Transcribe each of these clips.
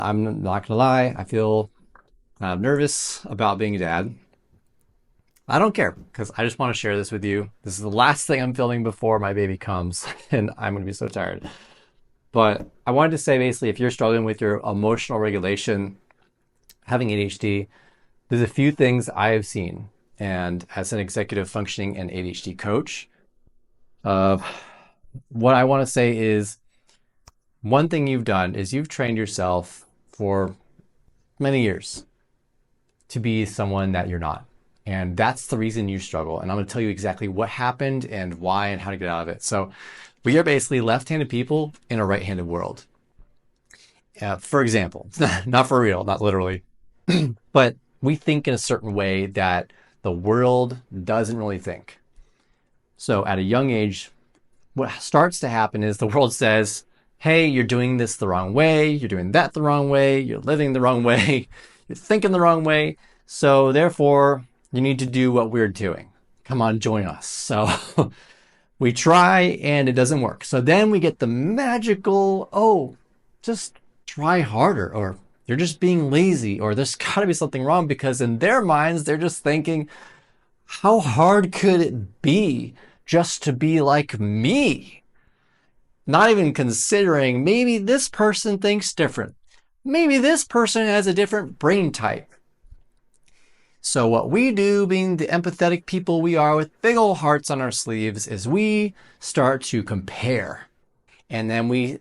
I'm not gonna lie, I feel kind of nervous about being a dad. I don't care because I just want to share this with you. This is the last thing I'm filming before my baby comes, and I'm gonna be so tired. But I wanted to say basically, if you're struggling with your emotional regulation, having ADHD, there's a few things I have seen. And as an executive functioning and ADHD coach, uh, what I want to say is one thing you've done is you've trained yourself for many years to be someone that you're not. And that's the reason you struggle. And I'm going to tell you exactly what happened and why and how to get out of it. So, we are basically left handed people in a right handed world. For example, not for real, not literally, but we think in a certain way that the world doesn't really think. So, at a young age, what starts to happen is the world says, hey, you're doing this the wrong way, you're doing that the wrong way, you're living the wrong way, you're thinking the wrong way. So therefore, you need to do what we're doing. Come on, join us. So we try and it doesn't work. So then we get the magical, oh, just try harder, or you're just being lazy, or there's got to be something wrong, because in their minds, they're just thinking, how hard could it be just to be like me? Not even considering maybe this person thinks different. Maybe this person has a different brain type. So what we do, being the empathetic people we are with big old hearts on our sleeves, is we start to compare. And then we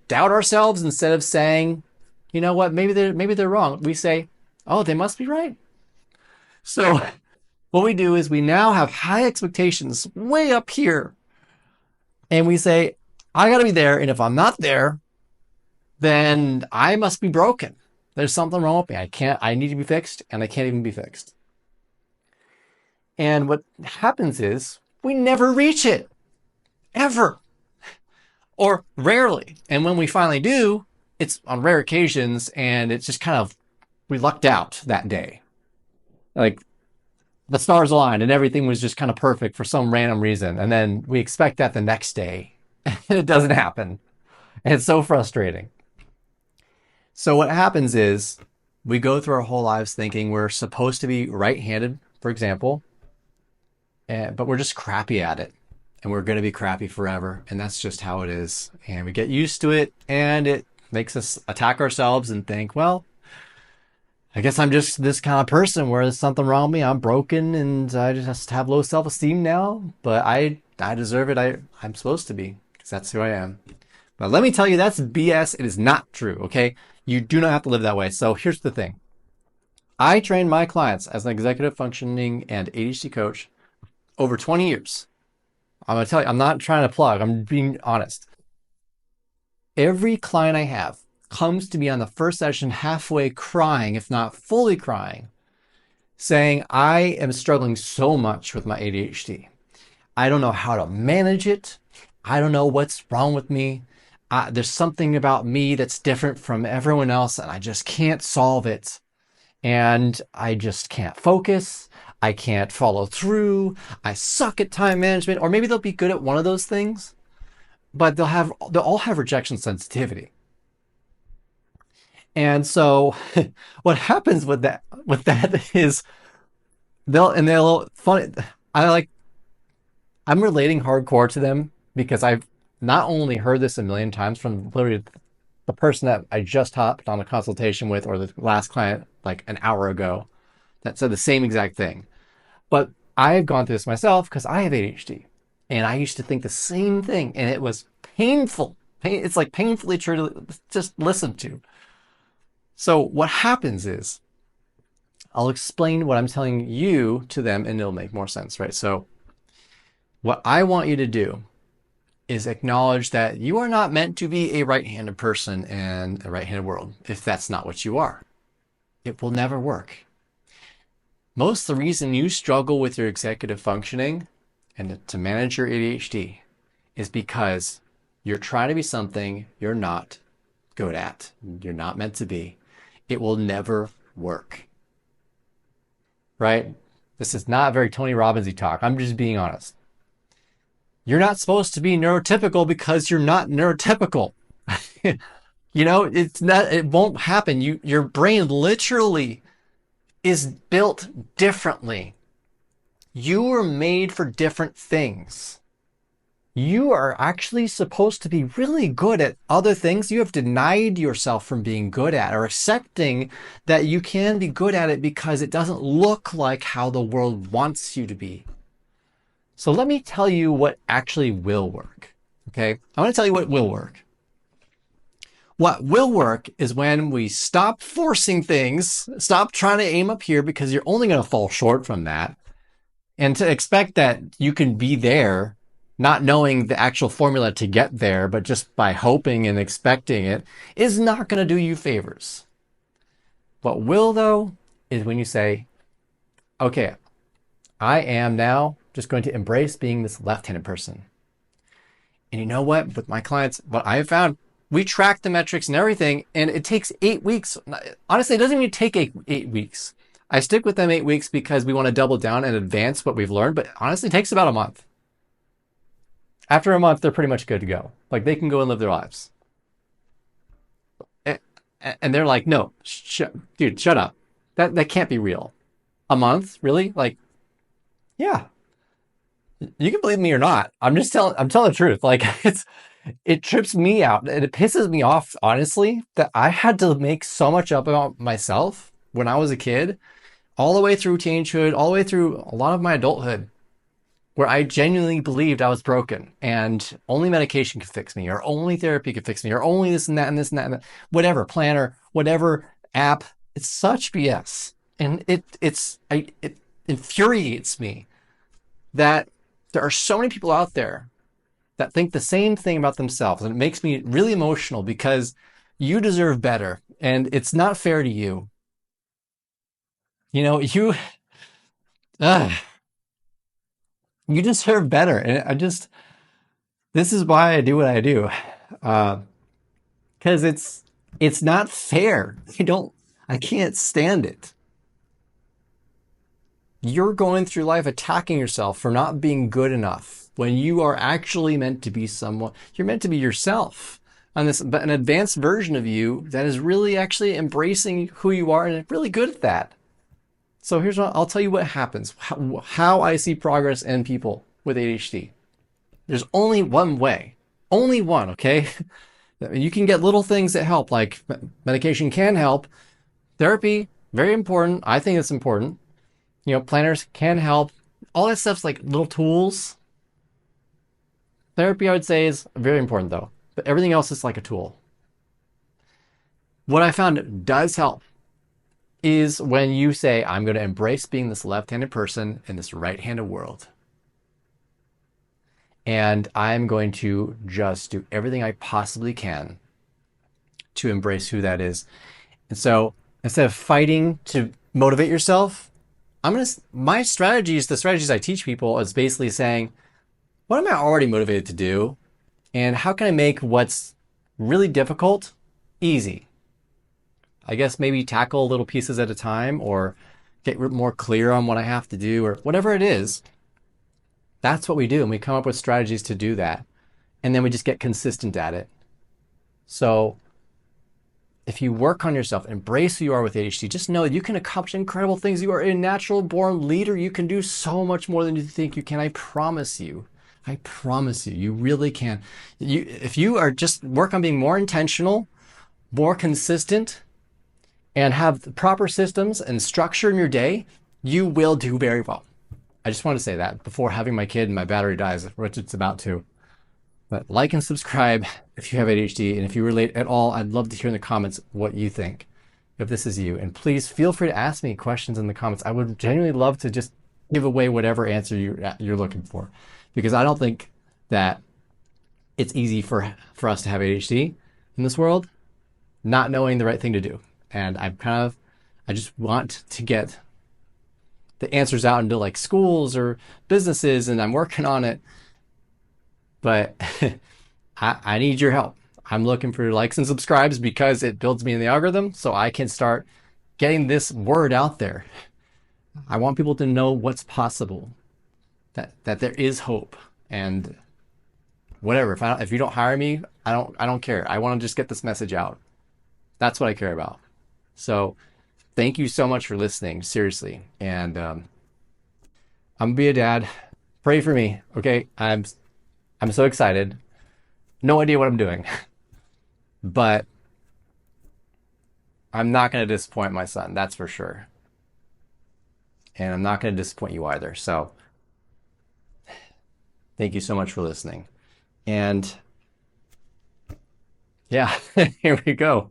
doubt ourselves instead of saying, you know what, maybe they're wrong. We say, oh, they must be right. So what we do is we now have high expectations way up here. And we say, I got to be there. And if I'm not there, then I must be broken. There's something wrong with me. I need to be fixed, and I can't even be fixed. And what happens is we never reach it, ever, or rarely. And when we finally do, it's on rare occasions, and it's just kind of, we lucked out that day. Like the stars aligned and everything was just kind of perfect for some random reason. And then we expect that the next day, and it doesn't happen. And it's so frustrating. So what happens is we go through our whole lives thinking we're supposed to be right-handed, for example, but we're just crappy at it. And we're going to be crappy forever. And that's just how it is. And we get used to it, and it makes us attack ourselves and think, well, I guess I'm just this kind of person where there's something wrong with me. I'm broken, and I just have low self-esteem now. But I deserve it. I'm supposed to be, because that's who I am. But let me tell you, that's BS. It is not true, okay? You do not have to live that way. So here's the thing. I trained my clients as an executive functioning and ADHD coach over 20 years. I'm going to tell you, I'm not trying to plug. I'm being honest. Every client I have comes to me on the first session halfway crying, if not fully crying, saying, I am struggling so much with my ADHD. I don't know how to manage it. I don't know what's wrong with me. There's something about me that's different from everyone else, and I just can't solve it. And I just can't focus. I can't follow through. I suck at time management. Or maybe they'll be good at one of those things, but they'll all have rejection sensitivity. And so what happens with that is they'll funny. I'm relating hardcore to them because I've not only heard this a million times from literally the person that I just hopped on a consultation with, or the last client like an hour ago that said the same exact thing. But I've gone through this myself because I have ADHD, and I used to think the same thing, and it was painful. It's like painfully true to just listen to. So what happens is I'll explain what I'm telling you to them, and it'll make more sense, right? So what I want you to do is acknowledge that you are not meant to be a right-handed person in a right-handed world. If that's not what you are, it will never work. Most of the reason you struggle with your executive functioning and to manage your ADHD is because you're trying to be something you're not good at. You're not meant to be. It will never work. Right? This is not very Tony Robbins-y talk. I'm just being honest. You're not supposed to be neurotypical because you're not neurotypical. You know, it's not, it won't happen. Your brain literally is built differently. You were made for different things. You are actually supposed to be really good at other things you have denied yourself from being good at, or accepting that you can be good at it because it doesn't look like how the world wants you to be. So let me tell you what actually will work. Okay? I want to tell you what will work. What will work is when we stop forcing things, stop trying to aim up here because you're only going to fall short from that, and to expect that you can be there, not knowing the actual formula to get there, but just by hoping and expecting it, is not going to do you favors. What will, though, is when you say, okay, I am now just going to embrace being this left-handed person. And you know what? With my clients, what I have found, we track the metrics and everything, and it takes 8 weeks. Honestly, it doesn't even take 8 weeks. I stick with them 8 weeks because we want to double down and advance what we've learned, but honestly, it takes about a month. After a month, they're pretty much good to go. Like, they can go and live their lives. And they're like, no, dude, shut up. That can't be real. A month? Really? Like, yeah. You can believe me or not. I'm telling the truth. Like, it trips me out and it pisses me off, honestly, that I had to make so much up about myself when I was a kid, all the way through teenagehood, all the way through a lot of my adulthood, where I genuinely believed I was broken and only medication could fix me, or only therapy could fix me, or only this and that and this and that and that. Whatever planner, whatever app. It's such BS. And it infuriates me that there are so many people out there that think the same thing about themselves. And it makes me really emotional because you deserve better. And it's not fair to you. You know, uh, you deserve better. And this is why I do what I do. Because it's not fair. I can't stand it. You're going through life attacking yourself for not being good enough when you are actually meant to be someone. You're meant to be yourself, and an advanced version of you that is really actually embracing who you are and really good at that. So here's what I'll tell you what happens, how I see progress in people with ADHD. There's only one way, only one, okay? You can get little things that help, like medication can help. Therapy, very important. I think it's important. You know, planners can help. All that stuff's like little tools. Therapy, I would say, is very important, though. But everything else is like a tool. What I found does help is when you say, I'm going to embrace being this left-handed person in this right-handed world. And I'm going to just do everything I possibly can to embrace who that is. And so instead of fighting to motivate yourself, my strategies, the strategies I teach people, is basically saying, what am I already motivated to do? And how can I make what's really difficult easy? I guess maybe tackle little pieces at a time, or get more clear on what I have to do, or whatever it is. That's what we do. And we come up with strategies to do that. And then we just get consistent at it. So if you work on yourself, embrace who you are with ADHD, just know that you can accomplish incredible things. You are a natural born leader. You can do so much more than you think you can. I promise you. I promise you, you really can. If you are just work on being more intentional, more consistent, and have the proper systems and structure in your day, you will do very well. I just want to say that before having my kid and my battery dies, which it's about to. But like and subscribe if you have ADHD, and if you relate at all, I'd love to hear in the comments what you think, if this is you. And please feel free to ask me questions in the comments. I would genuinely love to just give away whatever answer you're looking for, because I don't think that it's easy for us to have ADHD in this world, not knowing the right thing to do. And I just want to get the answers out into like schools or businesses, and I'm working on it. But I need your help. I'm looking for likes and subscribes because it builds me in the algorithm so I can start getting this word out there. I want people to know what's possible, that there is hope. And whatever. If you don't hire me, I don't care. I want to just get this message out. That's what I care about. So thank you so much for listening, seriously. And I'm gonna be a dad. Pray for me, okay? I'm so excited. No idea what I'm doing, but I'm not gonna disappoint my son. That's for sure. And I'm not gonna disappoint you either. So thank you so much for listening. And yeah, here we go.